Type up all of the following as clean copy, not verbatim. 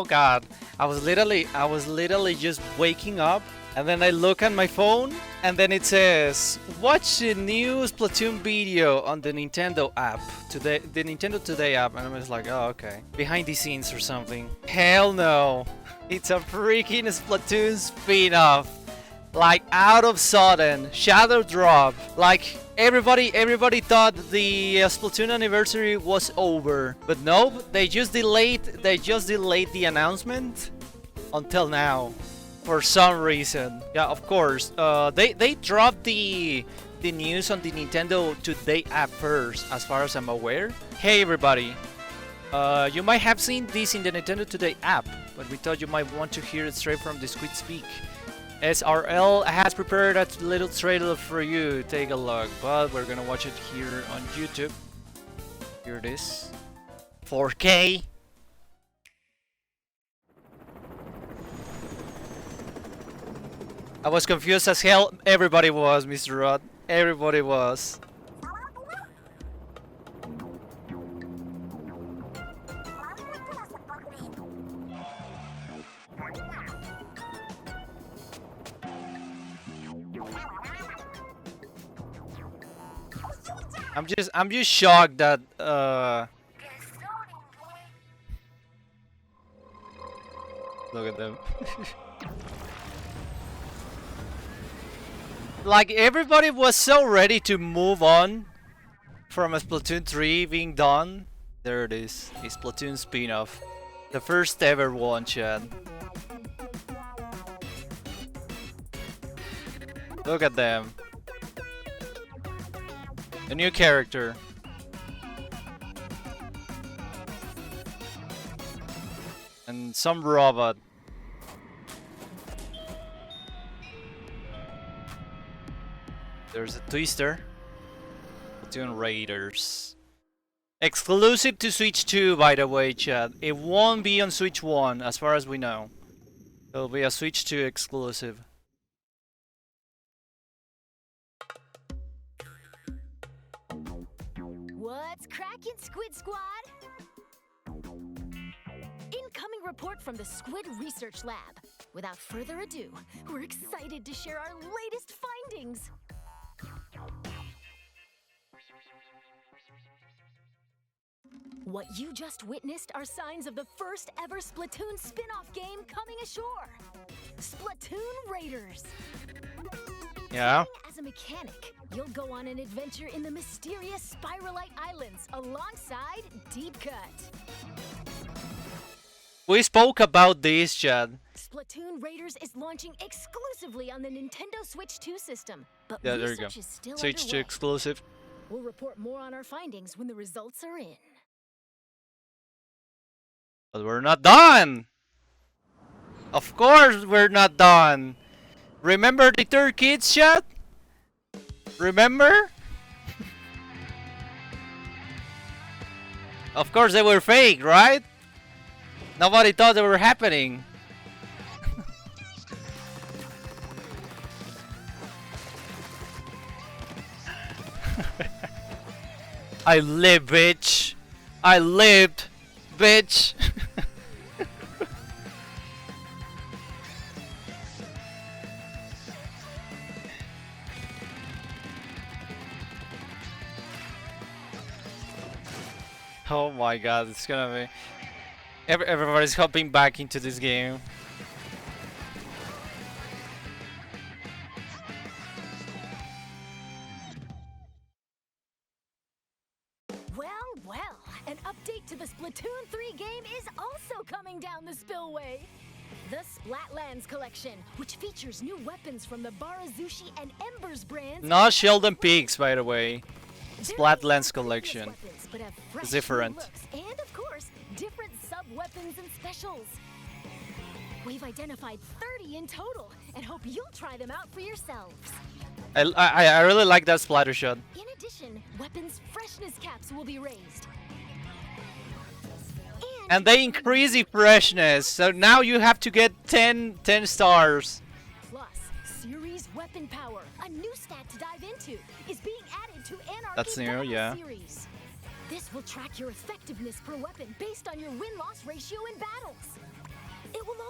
Oh god, I was literally just waking up, and then I look at my phone, and then it says, watch the new Splatoon video on the Nintendo app today, the Nintendo Today app, and I was like, oh okay, behind the scenes or something. Hell no, it's a freaking Splatoon spin-off. Like out of sudden, shadow drop. Like everybody thought the Splatoon anniversary was over, but no, they just delayed the announcement until now, for some reason. Yeah, of course. They dropped the news on the Nintendo Today app first, as far as I'm aware. Hey everybody, you might have seen this in the Nintendo Today app, but we thought you might want to hear it straight from the Squid Speak. SRL has prepared a little trailer for you. Take a look, but we're gonna watch it here on YouTube. Here it is, 4K. I was confused as hell. Everybody was, Mr. Rod. Everybody was. I'm just shocked that look at them. Like everybody was so ready to move on from a Splatoon 3 being done. There it is, a Splatoon spin-off. The first ever one, Chad. Look at them. A new character. And some robot. There's a Twister. Splatoon Raiders. Exclusive to Switch 2, by the way, chat. It won't be on Switch 1, as far as we know. It'll be a Switch 2 exclusive. What's crackin', Squid Squad? Incoming report from the Squid Research Lab. Without further ado, we're excited to share our latest findings. What you just witnessed are signs of the first ever Splatoon spin-off game coming ashore. Splatoon Raiders. Yeah. As a mechanic, you'll go on an adventure in the mysterious Spiralite Islands alongside Deep Cut. We spoke about this, Chad. Splatoon Raiders is launching exclusively on the Nintendo Switch 2 system, but Yeah, there you go. research is still Switch 2 underway. exclusive. We'll report more on our findings when the results are in. But we're not done! Of course we're not done! Remember the third kids, chat? Remember? Of course they were fake, right? Nobody thought they were happening. I live, bitch. I lived, bitch. Oh my god, it's gonna be... Everybody's hopping back into this game. Well, an update to the Splatoon 3 game is also coming down the spillway. The Splatlands collection, which features new weapons from the Barazushi and Embers brands. Not Sheldon Peaks, by the way. Splatlands collection. Weapons, but have fresh It's different. looks and, of course, different sub-weapons and specials. We've identified 30 in total and hope you'll try them out for yourselves. I really like that splatter shot. In addition, weapons freshness caps will be raised. And they increase the freshness, so now you have to get 10 stars. Plus, series weapon power, a new stat to dive into, is being added to Anarchy That's new, Battle yeah. Series. This will track your effectiveness per weapon based on your win-loss ratio in battles.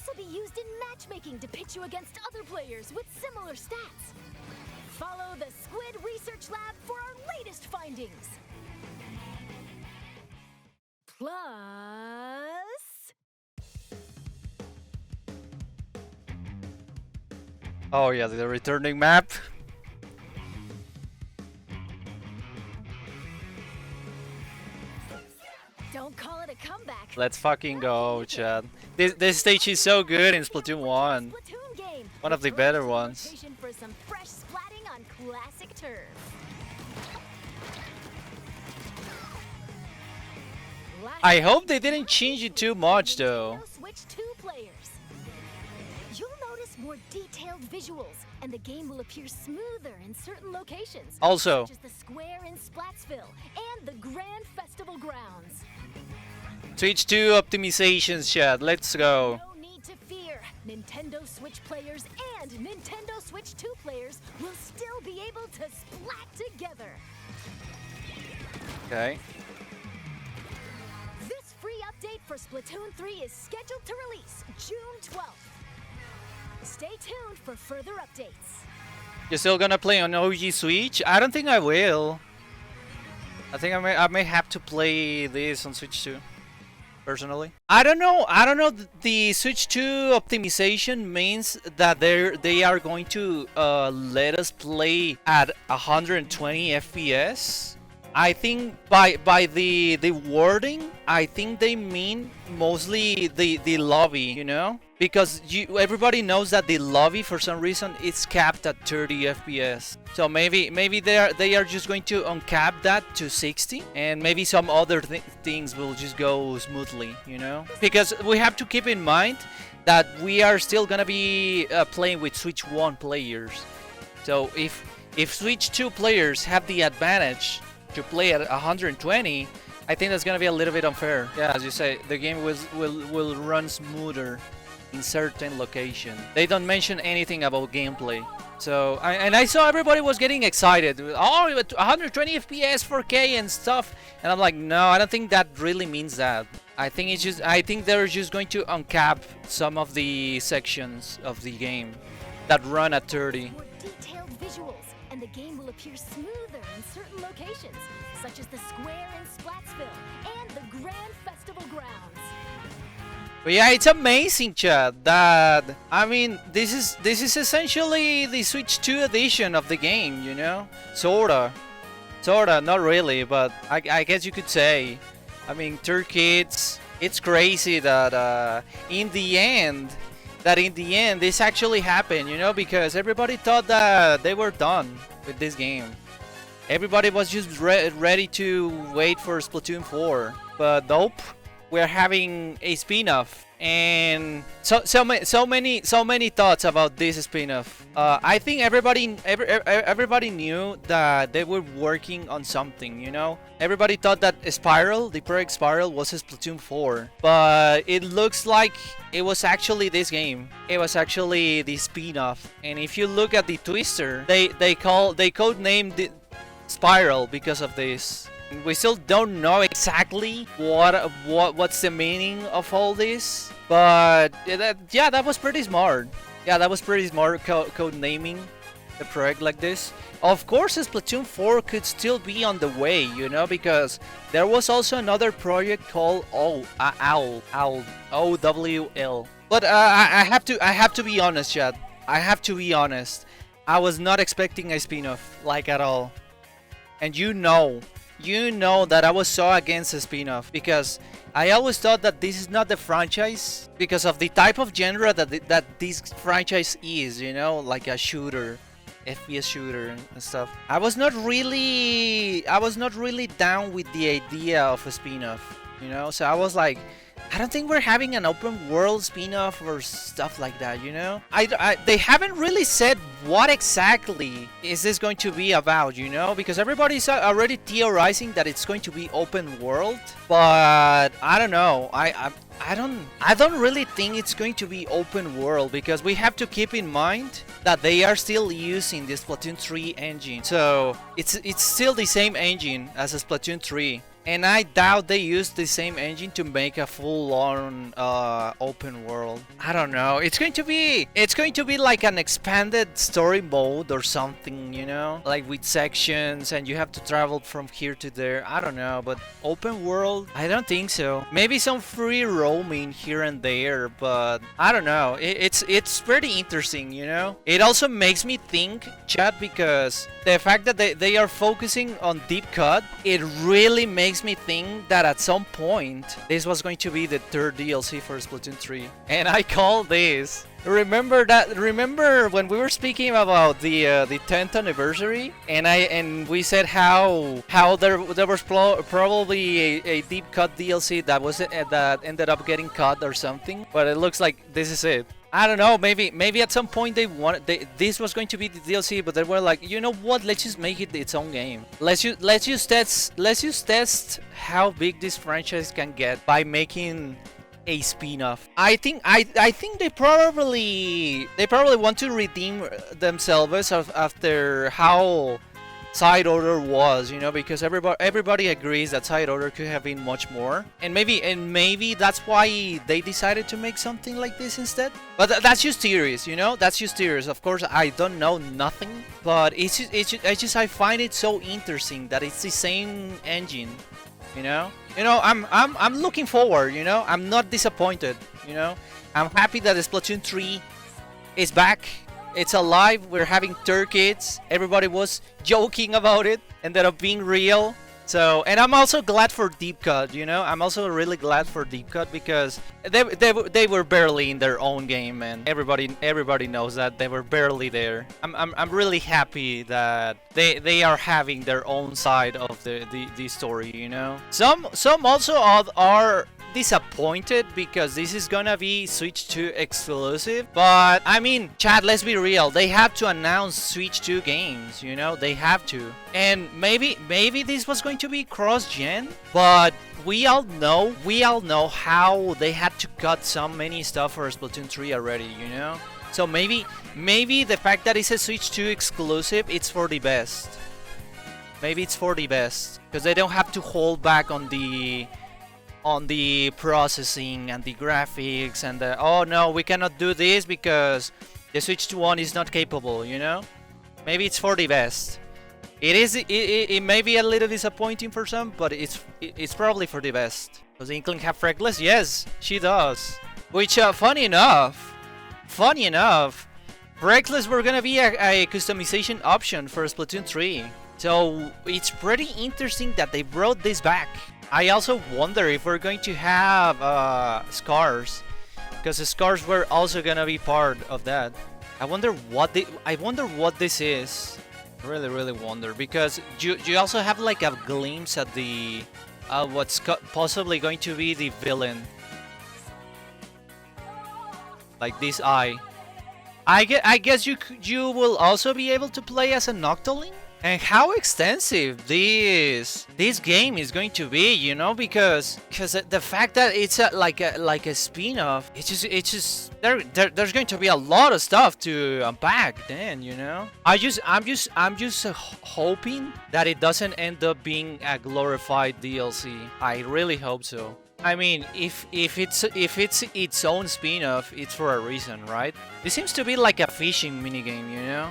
also be used in matchmaking to pitch you against other players with similar stats. Follow the Squid Research Lab for our latest findings. Plus... Oh yeah, the returning map. Don't call it a comeback. Let's fucking go, Chad. This stage is so good in Splatoon 1. Splatoon game. One of the better ones. Location for some fresh splatting on classic turf. I hope they didn't change it too much though. Switch 2 players. You'll notice more detailed visuals, and the game will appear smoother in certain locations. Also, such as the square in Splatsville and the Grand Festival grounds. Switch 2 optimizations, Chad. Let's go. No need to fear. Nintendo Switch players and Nintendo Switch 2 players will still be able to splat together. Okay. This free update for Splatoon 3 is scheduled to release June 12th. Stay tuned for further updates. You're still gonna play on OG Switch? I don't think I will. I think I may have to play this on Switch 2. Personally, I don't know. The Switch 2 optimization means that they are going to let us play at 120 FPS. I think by the wording, I think they mean mostly the lobby, you know, because everybody knows that the lobby for some reason it's capped at 30 FPS. So maybe they are just going to uncap that to 60, and maybe some other things will just go smoothly, you know, because we have to keep in mind that we are still gonna be playing with Switch 1 players. So if Switch 2 players have the advantage to play at 120, I think that's gonna be a little bit unfair. Yeah, as you say, the game will run smoother in certain location. They don't mention anything about gameplay. So I saw everybody was getting excited. Oh, 120 FPS, 4K and stuff, and I'm like, no, I don't think that really means that. I think they're just going to uncap some of the sections of the game that run at 30. More detailed visuals, and the game will appear smoother in certain locations, such as the square in Splatsville and the Grand Festival grounds. But yeah, it's amazing, Chad, that I mean this is essentially the Switch 2 edition of the game, you know? Sorta, not really, but I guess you could say. I mean, Turkey, it's crazy that in the end this actually happened, you know, because everybody thought that they were done with this game. Everybody was just ready to wait for Splatoon 4, but nope. We're having a spin-off, and so many thoughts about this spin-off. I think everybody knew that they were working on something, you know. Everybody thought that Spiral, the project Spiral, was a Splatoon 4, but it looks like it was actually this game. It was actually the spin-off, and if you look at the Twister, they codenamed it Spiral because of this. We still don't know exactly what's the meaning of all this, but yeah, that was pretty smart. Yeah, that was pretty smart code naming the project like this. Of course, Splatoon 4 could still be on the way, you know, because there was also another project called OWL. But I have to be honest, Chad. I have to be honest. I was not expecting a spin-off, like, at all. And you know that I was so against a spin-off, because I always thought that this is not the franchise because of the type of genre that this franchise is, you know, like a shooter, FPS shooter and stuff. I was not really down with the idea of a spin-off, you know. So I was like, I don't think we're having an open world spin-off or stuff like that, you know? They haven't really said what exactly is this going to be about, you know? Because everybody's already theorizing that it's going to be open world, but I don't know. I don't really think it's going to be open world, because we have to keep in mind that they are still using the Splatoon 3 engine. So it's still the same engine as a Splatoon 3. And I doubt they used the same engine to make a full-on open world. I don't know. It's going to be like an expanded story mode or something, you know? Like with sections and you have to travel from here to there. I don't know, but open world? I don't think so. Maybe some free roaming here and there, but I don't know. It's pretty interesting, you know? It also makes me think, chat, because the fact that they are focusing on deep cut, it really makes me think that at some point this was going to be the third DLC for Splatoon 3. And I call this. Remember when we were speaking about the 10th anniversary, and we said how there was probably a deep cut DLC that ended up getting cut or something, but it looks like this is it. I don't know. Maybe at some point this was going to be the DLC, but they were like, you know what? Let's just make it its own game. Let's just test how big this franchise can get by making a spin-off. I think they probably want to redeem themselves after how Side Order was, you know, because everybody agrees that Side Order could have been much more, and maybe that's why they decided to make something like this instead. But that's just theories, you know. That's just theories. Of course, I don't know nothing, but I find it so interesting that it's the same engine, you know. I'm looking forward, you know. I'm not disappointed, you know. I'm happy that Splatoon 3 is back. It's alive. We're having turkeys. Everybody was joking about it, ended up being real. So, and I'm also glad for Deep Cut, you know. I'm also really glad for Deep Cut because they were barely in their own game, and everybody knows that they were barely there. I'm really happy that they are having their own side of the story, you know. Some also are disappointed because this is gonna be Switch 2 exclusive, but I mean, chat, let's be real, they have to announce Switch 2 games, you know, they have to. And maybe this was going to be cross-gen, but we all know how they had to cut so many stuff for Splatoon 3 already, you know. So maybe the fact that it's a Switch 2 exclusive, it's for the best. Maybe it's for the best because they don't have to hold back on the processing and the graphics and the, oh no, we cannot do this because the Switch 2 one is not capable, you know. Maybe it's for the best. It may be a little disappointing for some, but it's probably for the best. Does Inkling have Freckles? Yes, she does. Which funny enough, Freckles were gonna be a customization option for Splatoon 3. So it's pretty interesting that they brought this back. I also wonder if we're going to have scars, because the scars were also gonna be part of that. I wonder what this is. Really wonder, because you also have like a glimpse at the what's possibly going to be the villain, like this eye. I guess you will also be able to play as a Noctoling. And how extensive this game is going to be, you know, because the fact that it's like a spin-off, it's just there's going to be a lot of stuff to unpack then, you know. I'm just hoping that it doesn't end up being a glorified DLC. I really hope so. I mean, if it's its own spin-off, it's for a reason, right? This seems to be like a fishing minigame, you know.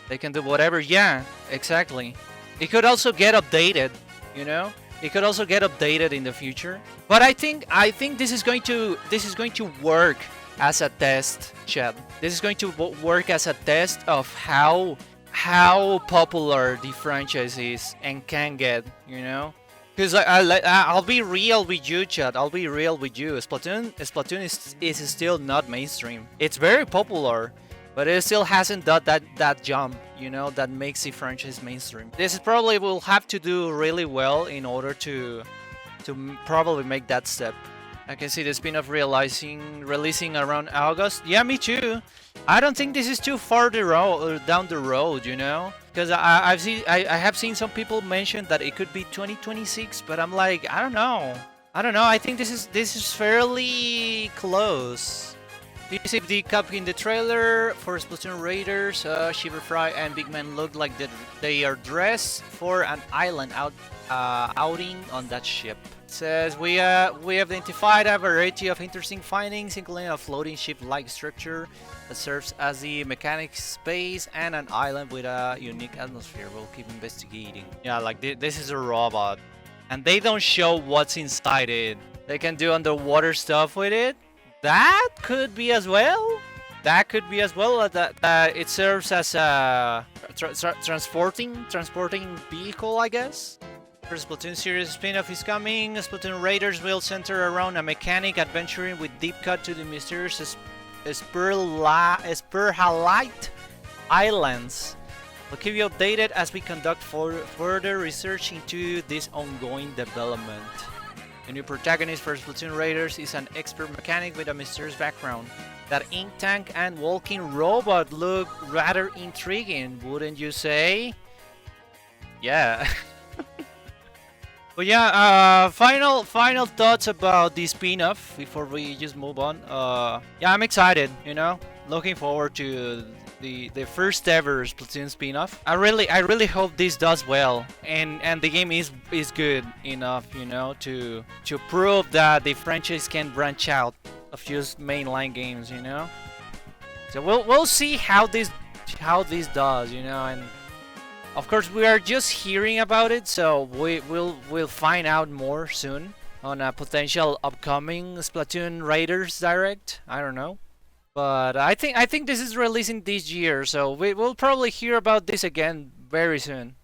They can do whatever. Yeah, exactly. It could also get updated, you know. It could also get updated in the future. But I think this is going to work as a test, chat. This is going to work as a test of how popular the franchise is and can get, you know. Because I'll be real with you, chat. I'll be real with you. Splatoon is still not mainstream. It's very popular, but it still hasn't done that jump, you know, that makes the franchise mainstream. This probably will have to do really well in order to probably make that step. I can see the spin-off releasing around August. Yeah, me too. I don't think this is too far down the road, you know, because I have seen some people mention that it could be 2026, but I'm like, I don't know. I think this is fairly close. This the cup in the trailer for Splatoon Raiders. Shiver Fry and Big Man look like they are dressed for an island outing on that ship. It says we identified a variety of interesting findings, including a floating ship-like structure that serves as the mechanic space and an island with a unique atmosphere. We'll keep investigating. Yeah, like this is a robot, and they don't show what's inside it. They can do underwater stuff with it. That could be as well. That could be as well. That it serves as a transporting vehicle, I guess. First Splatoon series spin-off is coming. Splatoon Raiders will center around a mechanic adventuring with deep cut to the mysterious Spurhalite Islands. We'll keep you updated as we conduct further research into this ongoing development. The new protagonist for Splatoon Raiders is an expert mechanic with a mysterious background. That ink tank and walking robot look rather intriguing, wouldn't you say? Yeah. But yeah, final thoughts about the spin-off before we just move on. Yeah, I'm excited, you know, looking forward to the first ever Splatoon spin-off. I really hope this does well, and the game is good enough, you know, to prove that the franchise can branch out of just mainline games, you know. So we'll see how this does, you know, and of course we are just hearing about it, so we'll find out more soon on a potential upcoming Splatoon Raiders Direct. I don't know. But I think this is releasing this year, so we'll probably hear about this again very soon.